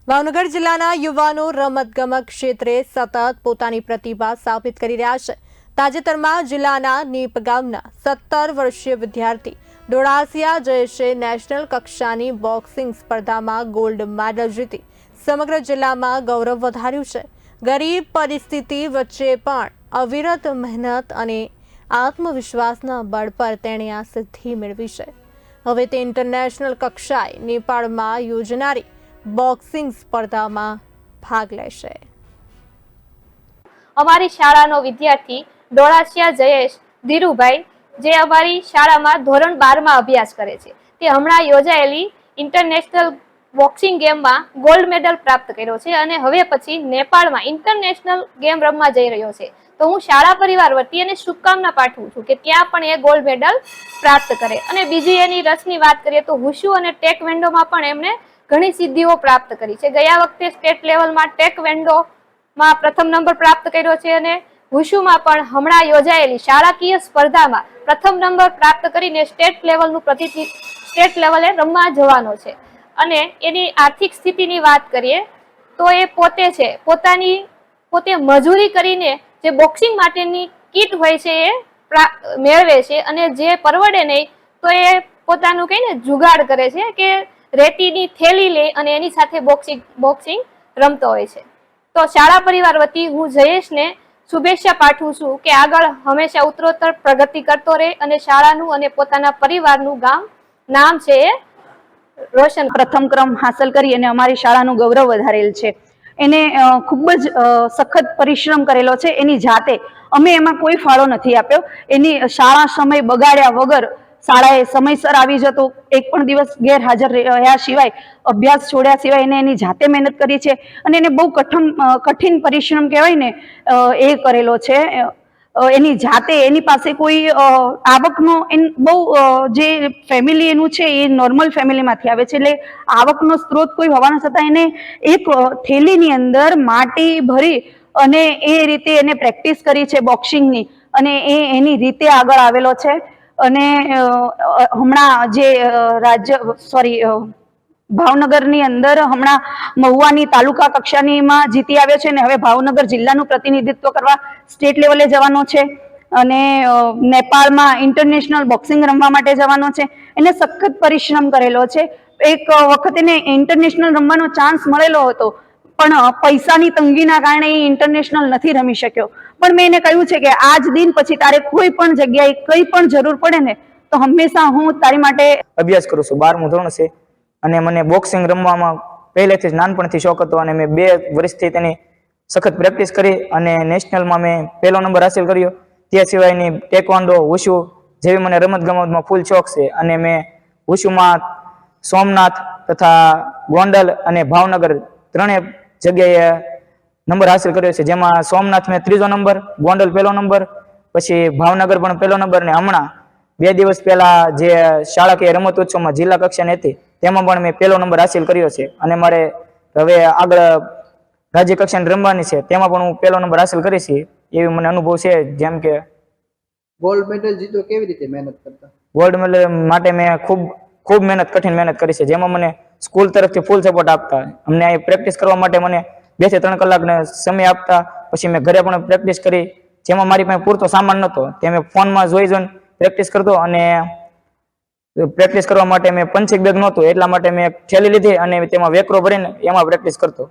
ભાવનગર જિલ્લાના યુવાનો રમતગમત ક્ષેત્રે સતત પોતાની પ્રતિભા સાબિત કરી રહ્યા છે। તાજેતરમાં જિલ્લાના નીપ ગામના 17 વર્ષીય વિદ્યાર્થી ડોળાસિયા જયેશે નેશનલ કક્ષાની બોક્સિંગ સ્પર્ધામાં ગોલ્ડ મેડલ જીતી સમગ્ર જિલ્લામાં ગૌરવ વધાર્યું છે। ગરીબ પરિસ્થિતિ વચ્ચે પણ અવિરત મહેનત અને આત્મવિશ્વાસના બળ પર તેણે આ સિદ્ધિ મેળવી છે। હવે તે ઇન્ટરનેશનલ કક્ષાએ નેપાળમાં યોજાનારી બોક્સિંગ સ્પર્ધામાં ભાગ લેશે। અમારી શાળાનો વિદ્યાર્થી ડોળાસિયા જયેશ ધીરુભાઈ જે અમારી શાળામાં ધોરણ 12 માં અભ્યાસ કરે છે તે હમણાં યોજાયેલી ઇન્ટરનેશનલ બોક્સિંગ ગેમમાં ગોલ્ડ મેડલ પ્રાપ્ત કર્યો છે અને હવે પછી નેપાળમાં ઇન્ટરનેશનલ ગેમ રમવા જઈ રહ્યો છે। તો હું શાળા પરિવાર વતી એને શુભકામના પાઠવું છું કે ત્યાં પણ એ ગોલ્ડ મેડલ પ્રાપ્ત કરે। અને બીજી એની રસની વાત કરીએ તો હુશુ અને ટેકવેન્ડોમાં પણ એમણે ઘણી સિદ્ધિઓ પ્રાપ્ત કરી છે। ગયા વખતે સ્ટેટ લેવલમાં ટેકવેન્ડોમાં પ્રથમ નંબર પ્રાપ્ત કર્યો છે અને હુશુમાં પણ હમણાં યોજાયેલી શાળાકીય સ્પર્ધામાં પ્રથમ નંબર પ્રાપ્ત કરીને સ્ટેટ લેવલે રમવા જવાનો છે। અને એની આર્થિક સ્થિતિની વાત કરીએ તો એ પોતે મજૂરી કરીને જે બોક્સિંગ માટેની કીટ હોય છે એ મેળવે છે અને જે પરવડે નહીં તો એ પોતાનું કહીને જુગાડ કરે છે કે રેતીની થેલી લે અને એની સાથે બોક્સિંગ રમતો હોય છે। તો શાળા પરિવાર વતી હું જયેશને શુભેચ્છા પાઠવું છું કે આગળ હંમેશા ઉત્તરોત્તર પ્રગતિ કરતો રહે અને શાળાનું અને પોતાના પરિવારનું નામ છે એ રોશન। પ્રથમ ક્રમ હાંસલ કરી અને અમારી શાળાનું ગૌરવ વધારેલ છે। એને ખૂબ જ સખત પરિશ્રમ કરેલો છે એની જાતે। અમે એમાં કોઈ ફાળો નથી આપ્યો। એની શાળા સમય બગાડ્યા વગર શાળાએ સમયસર આવી જતો, એક પણ દિવસ ગેરહાજર રહ્યા સિવાય, અભ્યાસ છોડ્યા સિવાય એને એની જાતે મહેનત કરી છે અને એને બહુ કઠિન પરિશ્રમ કહેવાય ને એ કરેલો છે। એની જાતે એની પાસે કોઈ આવકનો બહુ જે ફેમિલી એનું છે એ નોર્મલ ફેમિલીમાંથી આવે છે એટલે આવકનો સ્ત્રોત કોઈ હોવાના છતાં એને એક થેલીની અંદર માટી ભરી અને એ રીતે એને પ્રેક્ટિસ કરી છે બોક્સિંગની અને એની રીતે આગળ આવેલો છે। અને હમણાં જે ભાવનગરની અંદર હમણાં મહુવાની તાલુકા કક્ષાનીમાં જીતી આવ્યો છે અને હવે ભાવનગર જિલ્લાનું પ્રતિનિધિત્વ કરવા સ્ટેટ લેવલે જવાનો છે અને નેપાળમાં ઇન્ટરનેશનલ બોક્સિંગ રમવા માટે જવાનો છે। એને સખત પરિશ્રમ કરેલો છે। એક વખત એને ઇન્ટરનેશનલ રમવાનો ચાન્સ મળેલો હતો પણ પૈસાની તંગીના કારણે એ ઇન્ટરનેશનલ નથી રમી શક્યો। પણ મેં એને કહ્યું છે કે આજ દિન પછી તારે કોઈ પણ જગ્યાએ કઈ પણ જરૂર પડે ને તો હંમેશા હું તારી માટે અભ્યાસ કરું છું। 12મું ધોરણ છે અને મને બોક્સિંગ રમવામાં પહેલેથી જ નાનપણથી શોખ હતો અને મેં 2 વર્ષથી તેની સખત પ્રેક્ટિસ કરી અને નેશનલમાં મેં પહેલો નંબર હાંસલ કર્યો। તે સિવાયની ટેકવાન્ડો, હુશુ જેવી મને રમતગમતમાં ફૂલ શોખ છે અને મેં હુશુમાં સોમનાથ તથા ગોંડલ અને ભાવનગર 3 જગ્યાએ નંબર હાંસલ કર્યો છે, જેમાં સોમનાથ મેં 3જો નંબર, ગોંડલ પહેલો નંબર, પછી ભાવનગર પણ પહેલો નંબર ને હમણાં 2 દિવસ પહેલા જે શાળાકીય રમતોત્સવમાં જિલ્લા કક્ષાની હતી તેમાં પણ મેં પહેલો નંબર હાંસલ કર્યો છે અને મારે હવે આગળ રાજ્ય કક્ષાની રમવાની છે તેમાં પણ હું પહેલો નંબર હાંસલ કરીશ એવી મને અનુભવ છે। જેમ કે ગોલ્ડ મેડલ જીતો કેવી રીતે મહેનત કરતા? ગોલ્ડ મેડલ માટે મેં ખૂબ કઠિન મહેનત કરી છે, જેમાં મને સ્કૂલ તરફથી ફૂલ સપોર્ટ આપતા। અમને અહીં પ્રેક્ટિસ કરવા માટે મને 2 થી 3 કલાકનો સમય આપતા। પછી મેં ઘરે પણ પ્રેક્ટિસ કરી, જેમાં મારી પાસે પૂરતો સામાન નહોતો તે મેં ફોનમાં જોઈને પ્રેક્ટિસ કરતો અને પ્રેક્ટિસ કરવા માટે મેં પંચિંગ બેગ નહોતું એટલા માટે મેં થેલી લીધી અને તેમાં વેકરો ભરીને એમાં પ્રેક્ટિસ કરતો।